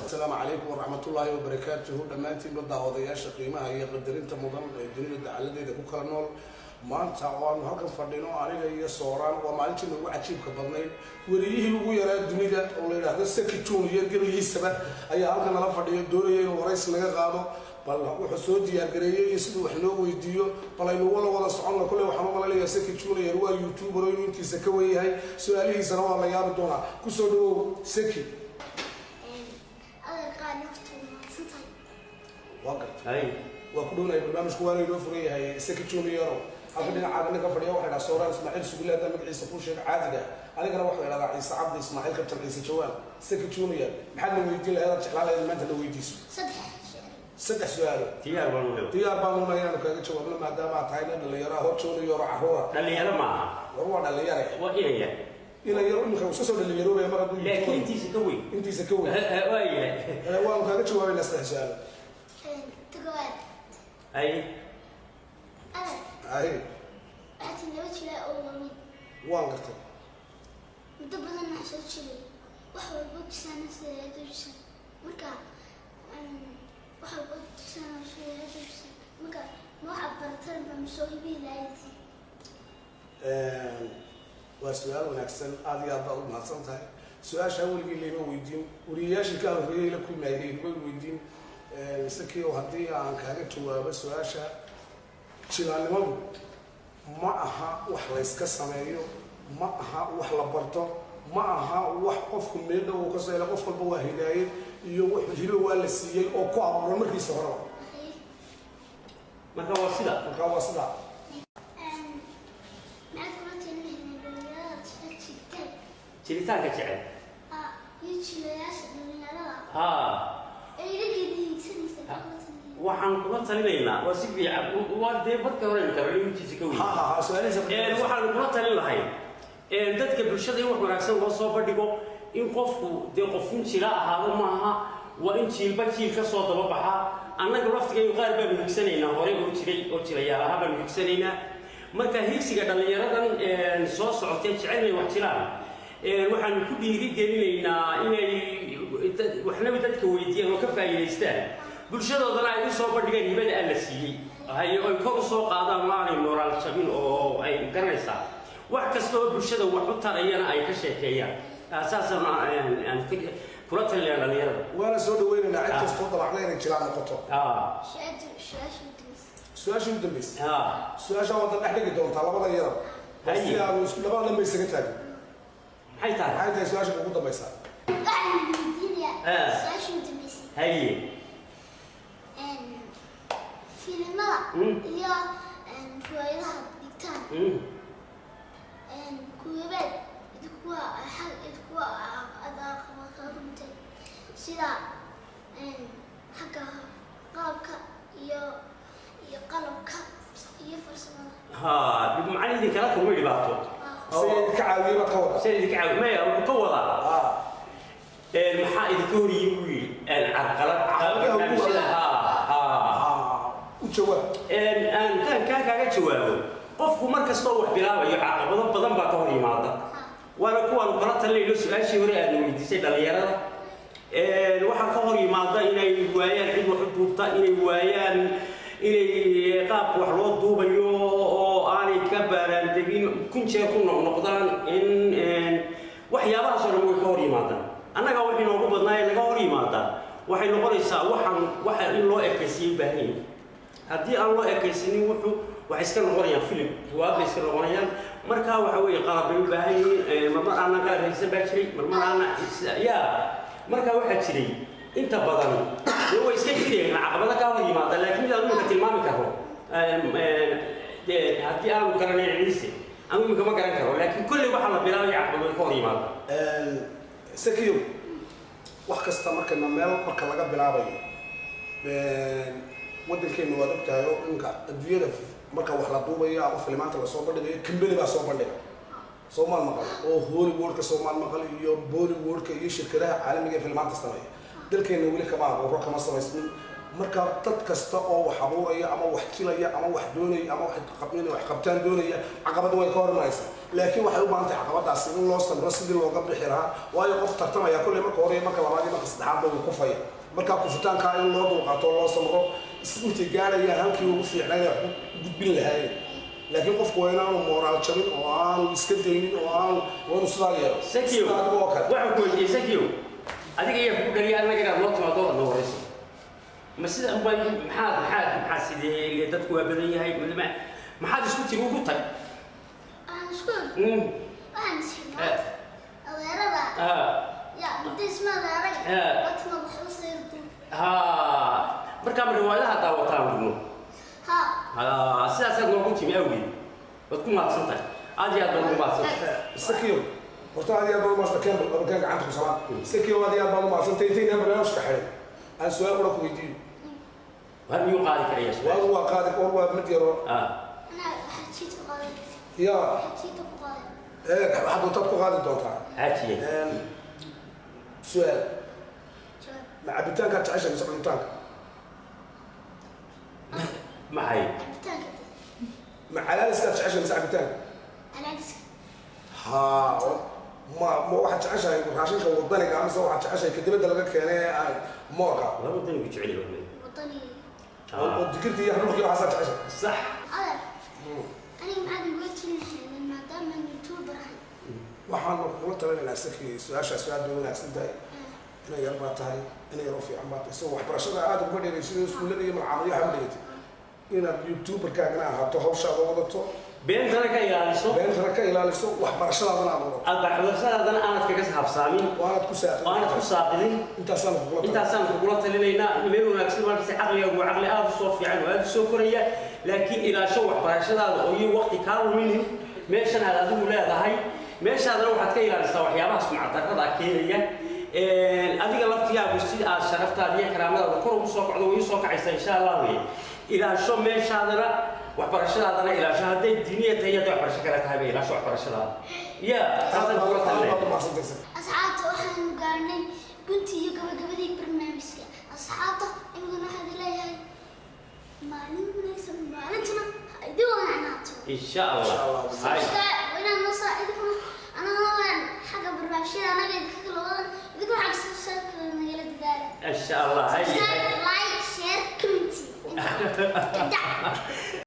السلام عليكم ورحمة الله وبركاته. دمانتي بدأ وضياش قيمة هي قدرين تمضن الدنيا الدعالة دي كوكا نول ما أنت عوان هكذا فردينو علينا هي صوران وما أنت من وعجيب كبرنين وريه ويرى الدنيا ولا هذا سكتون يرجع يسبة أي هكذا نلا فردي الدوري ورئيس لقى قادو بالله وحسود يرجع يسلو حلو ويديو بالله إنه ولا صعنا كله وحنا ولا ليه سكتون يروى يوتيوبر وينتي سكوي هاي سؤالي سنة ولا يابدونا كسروا سكي وقت هاي وكلنا برنامج كواري يوفري هاي سكتشون يورو أقولنا عادنا كفريا واحد صورة إسماعيل سبيلة ده مقعد يسقوش عادي أنا كنا واحد على عيسى عبد إسماعيل كابتن عيسى جوال سكتشون يا محل ويدي له هذا شغال هذا المنتج ويديس سدح سؤال تيار بانونا يعني كذا جوابنا ما دام عطينا اللي يراه تشون يورو عهورة اللي يرى معه هو اللي يرى وإيه إلى يوم خمسة اللي يروه يا مرة لكن أنت سكوي أنت سكوي وإيه أنا والله كذا جواب نسأل سؤال أي أي أتناولت لا أولي وانقرت مدبر الناس أشيلي وحول بوكسان سيدرسن مكا وحول بوكسان سيدرسن مكا ما عبرتن بمسوي لايتي وسؤال ونكسل هذه أضاء ما صنتها سؤال شاول اللي ما ويدين ورياش كانوا في لكل ما هي ويدين مسكي وهدي عن كهرباء جواب سؤال شا شلون نمو معها وحليس كسمايو معها وحلا برتو معها وحقف كميدة وكسر قف البوا هداية يوح جلو ولا سيء أو قاب رمك يسهروا ما كان وصلا ما كان وصلا شريتها كشعر يشيلياش الدنيا waxaan kula talinaynaa waa si fiican waa dee badka hore inta waliintiisa ka weyn waxaan kula talin lahay dadka bulshada wax wanaagsan loo soo bandhigo in qofku dee qofin jira ahaado maaha waa in jiilba jiil ka soo daba baxa annaga laftigeeyo qaar baan higsanayna hore oo jirayaalaha baan higsanaynaa marka higsiga dhalinyaradan soo socotay jecelnay wax jiraan waxaan ku dhiirigelinaynaa inay waxnaba dadka weydiiyaan oo ka faa'iidaystaan bulshadoodana ay u soo bandhigeen hibada aan la siiyey hay ay kor u soo qaadaan maanay moraal jabin oo ay garanaysaa wax kasta oo bulshada wax u tarayana ay ka sheekeeyaan asaasana aan kula taliyaan dhalinyarada waana soo dhaweynaynaa cid kastoo dalacday inay jiraan noqoto su-aasha u dambaysa su-aasha wadan dhex dhigi doontaa labada iyada si aanu labada dhanba isaga taagin maxay tahay su-aasha ugu dambaysaa haye filimada iyo ruwaayadaha dhigtaan kuwabeed idkuwa adaaqabaqabintay sida xagga qalabka iyo qalabka iyo farsamada macna idin kala kulmay dhibaato sayid ka caawiye ka wada sayid ka caawiye maya ka wada maxaa idinka hor yimi carqalad bulshada aan kaaga jawaabo qofku markastoo wax bilaabayo caqabado badan baa ka hor yimaada waana kuwaan kala talinayno su-aashii hore aad weydiisay dhalinyarada waxaa ka hor yimaada inay waayaan cid wax u duubta inay waayaan inay qaabka wax loo duubayo oo aanay ka baaraandegin kun jeer ku noqnoqdaan in waxyaabahaas oo dhan way ka hor yimaadaan annaga waxay noogu badnaaye laga hor yimaadaan waxay noqonaysaa waxa in loo ekaysiiyey baahan yahay haddii aan loo ekaysanin waxay iska noqonayaan filim riwaayad bay iska noqonayaan markaa waxa weeye qalab bay u baahan yihiin marmar aanan qalab haysan baa jiray marmar aanan markaa waxaa jiray inta badan way iska jireen caqabado ka hor yimaada laakiin mid aan imika tilmaami karo haddii aanu garanayn ciise anu imika ma garan karo laakiin kolley waxaa la bilaabaya caqabado ka hor yimaada sakiyo wax kasta markana meel marka laga bilaabayo waddankeenu waad ogtahay oo inka adduunyada marka wax la duubayo ama filimaanta la soo bandhigayo kambani baa soo bandhiga Soomaal maqal oo Hollywoodka Soomaal maqal iyo Bollywoodka iyo shirkadaha caalamiga ee filimaanta sameeya dalkeena weli kama aqoon kama sameysnin marka dad kasta oo wax abuuraya ama wax jilaya ama wax doonaya ama wax qabtaan doonaya caqabad way ka hormaraysa laakiin waxay u baahan tahay caqabadaasi in loo samro sidii looga bixi lahaa waayo qof tartamaya kulley marka hore marka labaad iyo marka saddexaadba uu kufaya marka kufitaankaa in loo dulqaato loo samro intay gaarayaan halkii ugu fiicnay gudbin lahaayeen laakiin qofku waa inaanu moraal jabin oo aanu iska daynin oo aanu waanu sidaa yeelo sakiyo waxaan ku weydiiyey sakiyo adiga ayaa kugu dhaliya annaga inaad loo timaado aad noo horeyso ma sida maxaa sidee dadku waa badan yahay maxaad isku tiri ugu tag waxaan isximaa adeerada ya midisma adeeraga watma wuxuu seertu markaa ma riwaayadaha daawataan gurno sidaasaad noogu timi awgeed waad ku mahadsan tahay aad iyo aad baad ugu mahadsan sakiyo horta aad iyo aad baad umaadsan keen gacanta ku salaan sakiyo aad iyo aad baad umaadsan intayna barnaamijka xidhay aan su-aal qura ku weydiiyo hal miyuu qaadi karaya waagu waa qaadi or waa mid yaro ya waxaad doontaad ku qaadi doontaa xaajiye su-aal ma cabitaankaad jecesha mise cunitaanka maxay ma calaaliskaad jecesha mise cabitaanka ha ma waxaad jeceshahay raashinka wadaniga mise waxaad jeceshahay kadibadda laga keenay moorka laba wadanigu jecel oo digirta iyo hanuunkii waxaasaa jecesha sax waxaan kula talinaynaa sakii su-aashaas aad bay wanaagsan tahay inay yar baa tahay inay yar u fiican baa tahay isagoo waxbarashada aada uga dheerayso sida iskuullada iyo malcaamadayaha u dhigata inaad youtuberkaagana ahaato hawshaada wadato beentana ka ilaaliso waxbarashadaadana aad wadato waxbarashadaadana aanad kaga habsaamin waanad ku saaqidin intaasaan kugula talinaynaa meel wanaagsan markasta caqligaagu waa caqli aada u soo fiican oo aada u soo koraya laakiin ilaasho waxbarashadaada oo iyo waqti kaa luminin meeshan aad adigu leedahay meeshaadana waxaad ka ilaalisaa waxyaabaha sumcadarrada keenaya adiga laftigaagu si aad sharaftaada iyo karaamadaada kor ugu soo kacdo way u soo kacaysaa insha allah wey ilaasho meeshaadana waxbarashadaadana ilaasho hadday diiniya tahay hadday waxbarasho kale tahayba ilaasho waxbarashadaada ya taasaan kula talinaya asxaabta waxaanu gaarnay gunti iyo gabagabadii barnaamijka asxaabta imiguna waxaad leeyahay maalin wanaagsan maalintuna ha idin wanaanaato insha allah وإنا نصر إذكم أنا والله حاجة بالرشيد أنا قاعد كل وقت إذكم حاجة سبسك من يلد ذلك إن شاء الله هاي لايك شير كومنتي